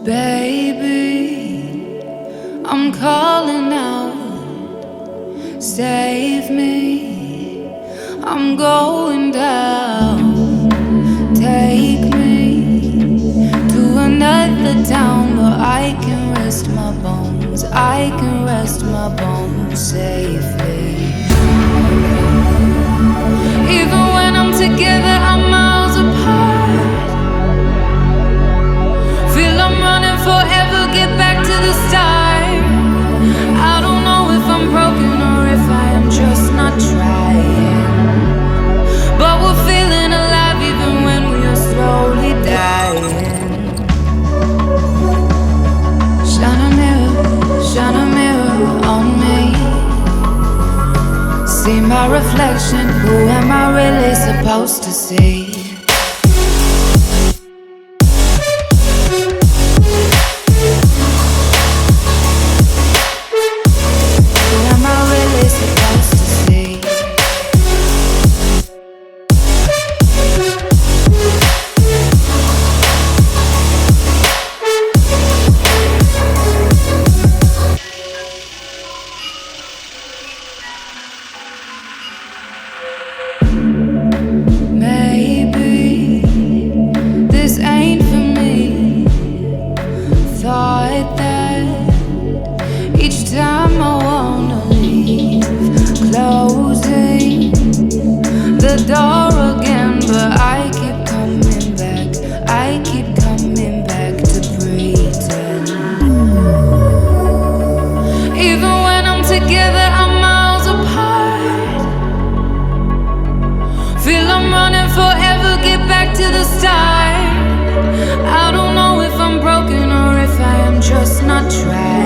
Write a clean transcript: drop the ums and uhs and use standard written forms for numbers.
Baby, I'm calling out, save me, I'm going down. Take me to another town where I can rest my bones, I can rest my bones safely. Even when I'm together, I'm miles apart. Feel I'm running forever, get back to the start. I don't know if I'm broken or if I am just not trying, but we're feeling alive even when we are slowly dying. Shine a mirror on me. See my reflection, who am I really supposed to see? Just not try.